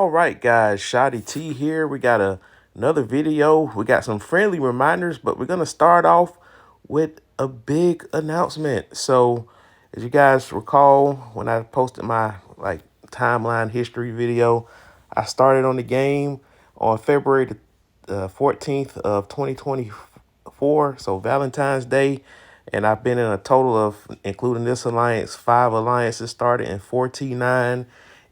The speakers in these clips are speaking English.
All right, guys, Shoddy T here. We got another video. We got some friendly reminders, but we're gonna start off with a big announcement. So, as you guys recall, when I posted my timeline history video, I started on the game on February the 14th of 2024, so Valentine's Day, and I've been in a total of, including this alliance, 5 alliances started in 4T9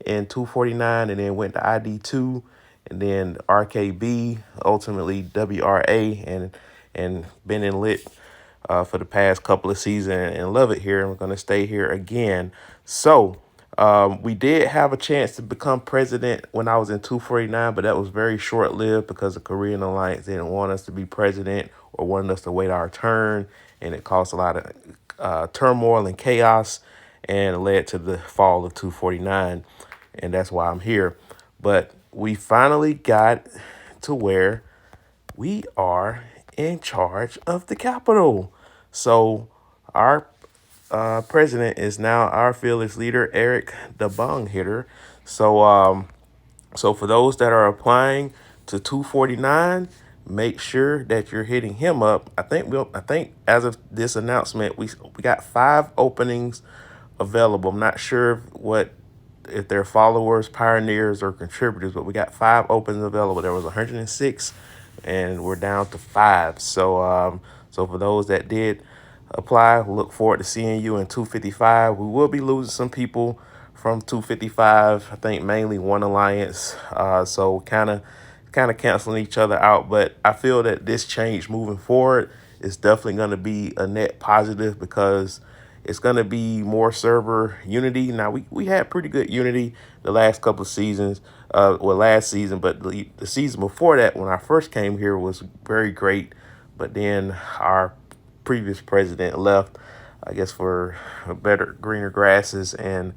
and 249, and then went to ID2, and then RKB, ultimately WRA, and been in lit for the past couple of seasons and love it here. And we're going to stay here again. So we did have a chance to become president when I was in 249, but that was very short lived because the Korean Alliance didn't want us to be president or wanted us to wait our turn. And it caused a lot of turmoil and chaos, and it led to the fall of 249. And that's why I'm here. But we finally got to where we are in charge of the Capitol. So our president is now our fearless leader, Eric the Bong Hitter. So for those that are applying to 249, make sure that you're hitting him up. I think as of this announcement, we got 5 openings available. I'm not sure if they're followers, pioneers, or contributors, but we got 5 openings available. There was 106, and we're down to 5. So for those that did apply, we look forward to seeing you in 255. We will be losing some people from 255. I think mainly one alliance. So kind of canceling each other out. But I feel that this change moving forward is definitely going to be a net positive because it's going to be more server unity. Now, we had pretty good unity the last couple of seasons, last season, but the season before that, when I first came here, was very great. But then our previous president left, I guess, for better, greener grasses. And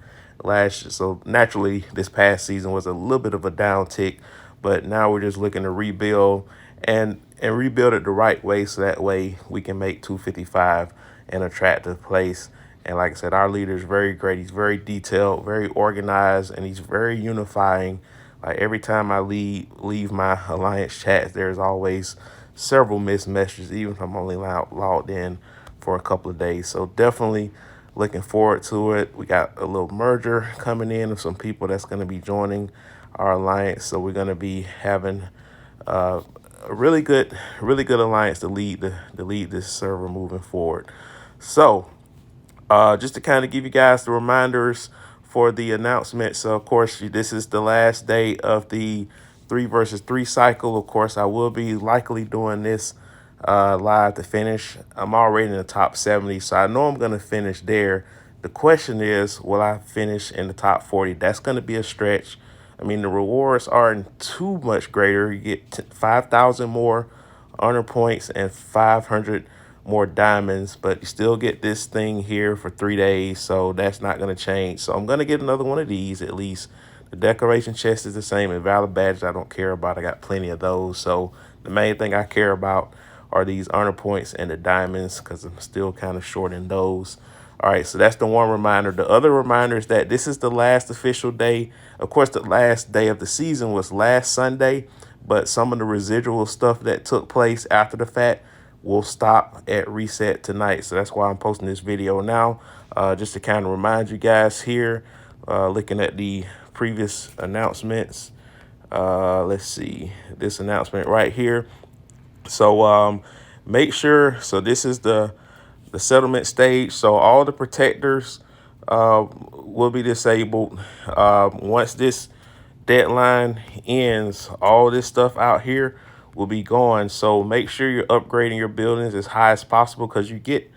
so naturally, this past season was a little bit of a downtick. But now we're just looking to rebuild and rebuild it the right way, so that way we can make 255 an attractive place. And like I said, our leader is very great. He's very detailed, very organized, and he's very unifying. Like every time I leave my alliance chats, there's always several missed messages, even if I'm only logged in for a couple of days. So definitely looking forward to it. We got a little merger coming in of some people that's going to be joining our alliance. So we're going to be having a really good alliance to lead this server moving forward. So just to kind of give you guys the reminders for the announcement. So, of course, this is the last day of the 3 versus 3 cycle. Of course, I will be likely doing this live to finish. I'm already in the top 70, so I know I'm going to finish there. The question is, will I finish in the top 40? That's going to be a stretch. I mean, the rewards aren't too much greater. You get 5,000 more honor points and 500 more diamonds, but you still get this thing here for 3 days, so that's not going to change. So I'm going to get another one of these at least. The decoration chest is the same, and valid badges I don't care about. I got plenty of those. So the main thing I care about are these honor points and the diamonds, because I'm still kind of short in those. All right, so that's the one reminder. The other reminder is that this is the last official day. Of course, the last day of the season was last Sunday, but some of the residual stuff that took place after the fact will stop at reset tonight. So that's why I'm posting this video now, just to kind of remind you guys here, looking at the previous announcements. Let's see this announcement right here. So make sure, so this is the settlement stage. So all the protectors will be disabled. Once this deadline ends, all this stuff out here will be gone. So make sure you're upgrading your buildings as high as possible, because you get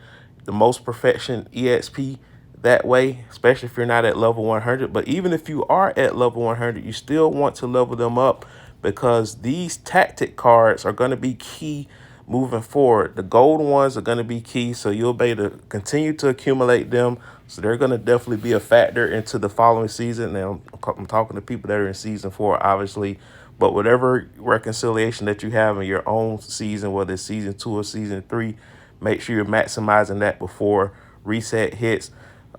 the most perfection EXP that way, especially if you're not at level 100. But even if you are at level 100, you still want to level them up, because these tactic cards are going to be key moving forward. The gold ones are going to be key, so you'll be able to continue to accumulate them. So they're going to definitely be a factor into the following season. Now, I'm talking to people that are in season 4, obviously, but whatever reconciliation that you have in your own season, whether it's season 2 or season 3, make sure you're maximizing that before reset hits.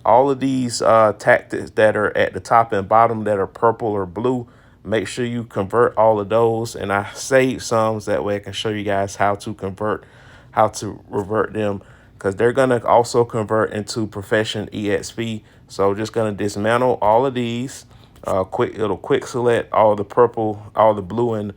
All of these tactics that are at the top and bottom that are purple or blue, make sure you convert all of those. And I saved some so that way I can show you guys how to convert, how to revert them, because they're going to also convert into Profession EXP. So just going to dismantle all of these. It'll quick select all the purple, all the blue and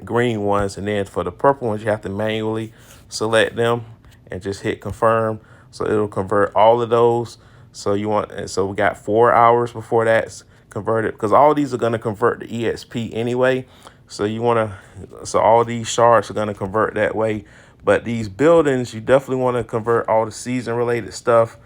green ones, and then for the purple ones you have to manually select them and just hit confirm, so it'll convert all of those. So you want, and so we got 4 hours before that's converted, because all these are going to convert to EXP anyway. So you want to, so all these shards are going to convert that way. But these buildings, you definitely want to convert all the season related stuff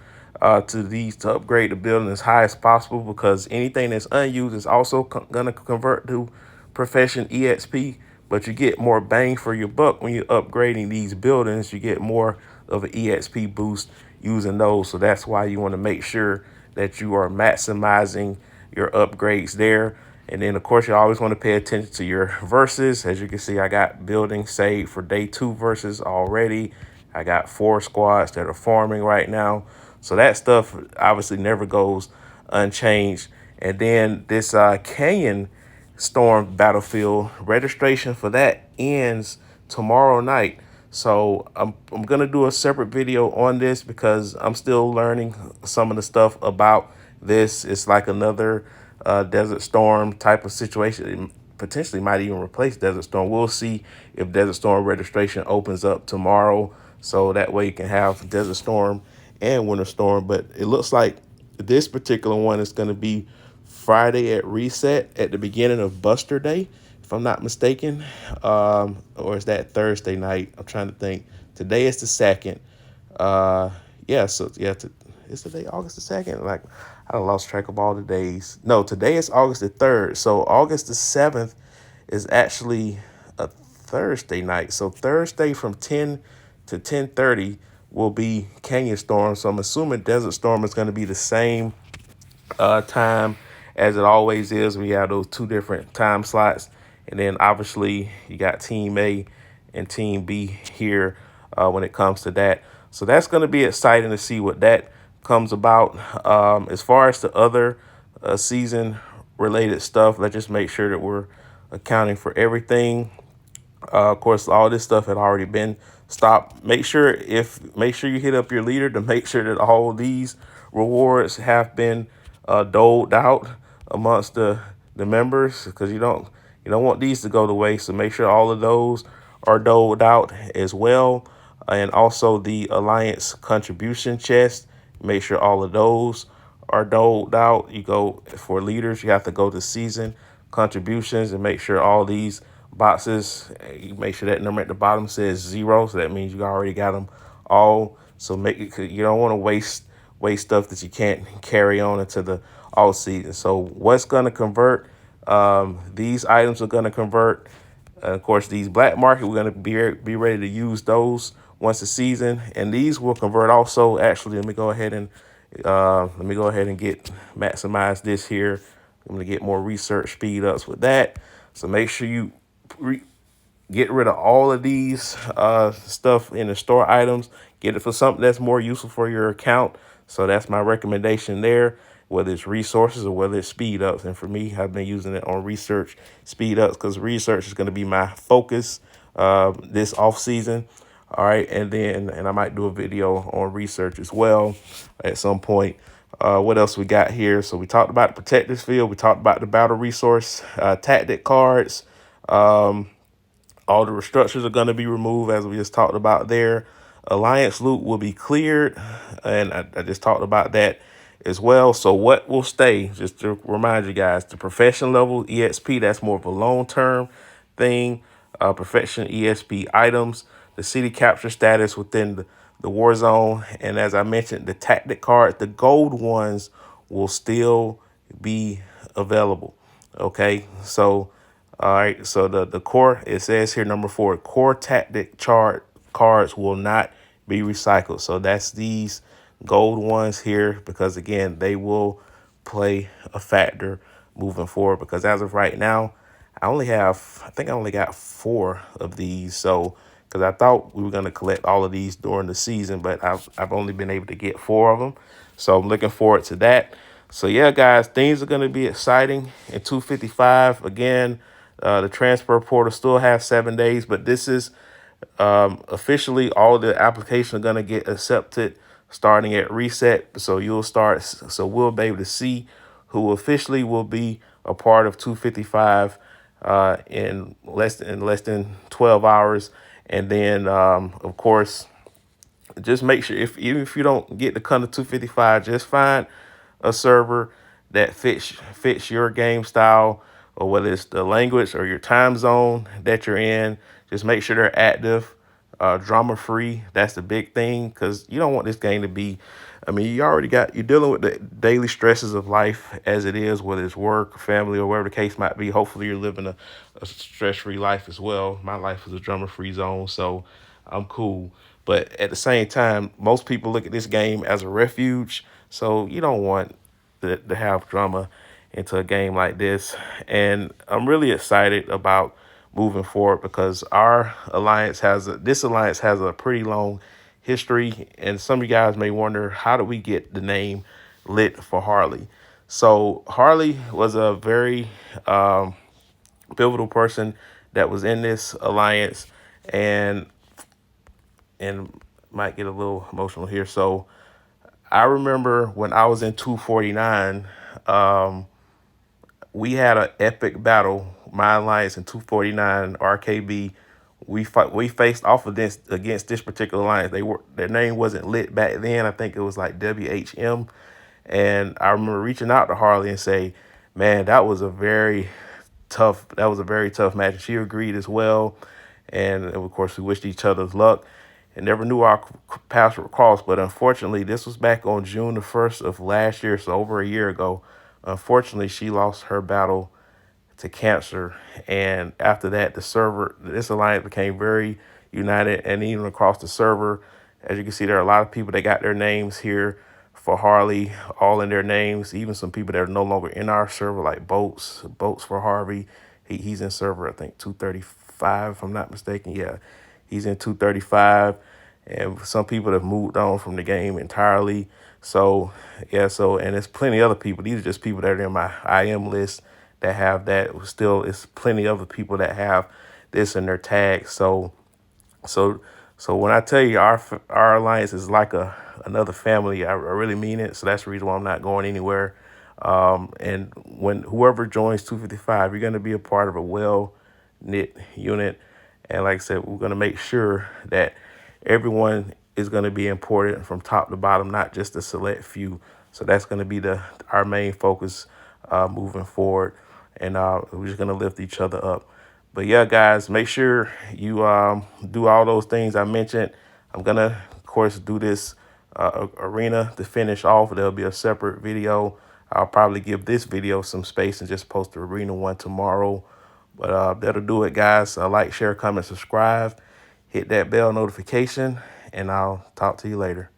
to these, to upgrade the building as high as possible, because anything that's unused is also going to convert to Profession EXP. But you get more bang for your buck when you're upgrading these buildings. You get more of an EXP boost using those. So that's why you want to make sure that you are maximizing your upgrades there. And then, of course, you always want to pay attention to your verses. As you can see, I got building saved for day 2 verses already. I got 4 squads that are farming right now. So that stuff obviously never goes unchanged. And then this Canyon Storm Battlefield registration for that ends tomorrow night. So I'm gonna do a separate video on this because I'm still learning some of the stuff about this. It's like another Desert Storm type of situation. It potentially might even replace Desert Storm. We'll see if Desert Storm registration opens up tomorrow, so that way you can have Desert Storm and Winter Storm. But it looks like this particular one is going to be Friday at reset at the beginning of Buster Day, if I'm not mistaken. Or is that Thursday night? I'm trying to think. Today is the 2nd. Yeah, so yeah, is today August the 2nd? Like, I done lost track of all the days. No, today is August the 3rd. So August the 7th is actually a Thursday night. So Thursday from 10 to 10:30 will be Canyon Storm. So I'm assuming Desert Storm is going to be the same time as it always is. We have those 2 different time slots. And then obviously you got Team A and Team B here when it comes to that. So that's going to be exciting to see what that comes about. As far as the other season related stuff, let's just make sure that we're accounting for everything. Of course, all this stuff had already been stopped. Make sure you hit up your leader to make sure that all these rewards have been doled out amongst the members, because you don't want these to go to waste. So make sure all of those are doled out as well. And also the Alliance contribution chest, make sure all of those are doled out. You go for leaders, you have to go to season contributions and make sure all these boxes, you make sure that number at the bottom says 0. So that means you already got them all. So you don't want to waste stuff that you can't carry on into the all season. So what's going to convert? These items are going to convert. Of course, these black market, we're going to be ready to use those once the season, and these will convert also. Actually, let me go ahead and get maximize this here. I'm going to get more research speed ups with that. So make sure you get rid of all of these stuff in the store items. Get it for something that's more useful for your account. So that's my recommendation there, whether it's resources or whether it's speed ups. And for me, I've been using it on research speed ups, because research is going to be my focus this off season. All right, and I might do a video on research as well at some point. What else we got here? So we talked about the protectors field. We talked about the battle resource tactic cards. All the restructures are going to be removed, as we just talked about there. Alliance loot will be cleared, and I just talked about that as well. So what will stay, just to remind you guys, the profession level EXP, that's more of a long-term thing. Profession EXP items, the city capture status within the war zone, and as I mentioned, the tactic cards, the gold ones will still be available. Okay, so all right, so the core, it says here, number 4, core tactic chart cards will not be recycled. So that's these gold ones here, because again, they will play a factor moving forward, because as of right now, I think I only got 4 of these. So, because I thought we were going to collect all of these during the season, but I've only been able to get 4 of them. So I'm looking forward to that. So yeah, guys, things are going to be exciting in 255 again. The transfer portal still has 7 days, but this is officially all the applications are going to get accepted starting at reset. So you'll start. So we'll be able to see who officially will be a part of 255 in less than 12 hours, and then of course just make sure, if even if you don't get to come to 255, just find a server that fits your game style, or whether it's the language or your time zone that you're in. Just make sure they're active, drama free. That's the big thing, because you don't want this game to be. I mean, you're dealing with the daily stresses of life as it is, whether it's work, family, or whatever the case might be. Hopefully, you're living a stress free life as well. My life is a drama free zone, so I'm cool. But at the same time, most people look at this game as a refuge, so you don't want to have drama into a game like this. And I'm really excited about moving forward, because this alliance has a pretty long history, and some of you guys may wonder, how do we get the name lit for Harley? So Harley was a very pivotal person that was in this alliance, and might get a little emotional here. So I remember when I was in 249, we had an epic battle. My alliance in 249 RKB. We faced off against this particular alliance. Their name wasn't lit back then. I think it was like WHM. And I remember reaching out to Harley and say, "Man, that was a very tough match." And she agreed as well. And of course, we wished each other's luck and never knew our paths would cross. But unfortunately, this was back on June the 1st of last year, so over a year ago. Unfortunately, she lost her battle to cancer. And after that, this alliance became very united, and even across the server, as you can see, there are a lot of people that got their names here for Harley, all in their names. Even some people that are no longer in our server, like Boats for Harvey. He's in server, I think 235, if I'm not mistaken. Yeah, he's in 235. And some people have moved on from the game entirely. So yeah, and there's plenty of other people. These are just people that are in my IM list that have that. Still, it's plenty of other people that have this in their tags. So so when I tell you our alliance is like another family, I really mean it. So that's the reason why I'm not going anywhere. And when whoever joins 255, you're going to be a part of a well knit unit. And like I said, we're going to make sure that everyone is going to be important from top to bottom, not just a select few. So that's going to be our main focus moving forward, and we're just going to lift each other up. But yeah, guys, make sure you do all those things I mentioned. I'm gonna, of course, do this arena to finish off. There'll be a separate video. I'll probably give this video some space and just post the arena one tomorrow. But that'll do it, guys. Like, share, comment, subscribe. Hit that bell notification, and I'll talk to you later.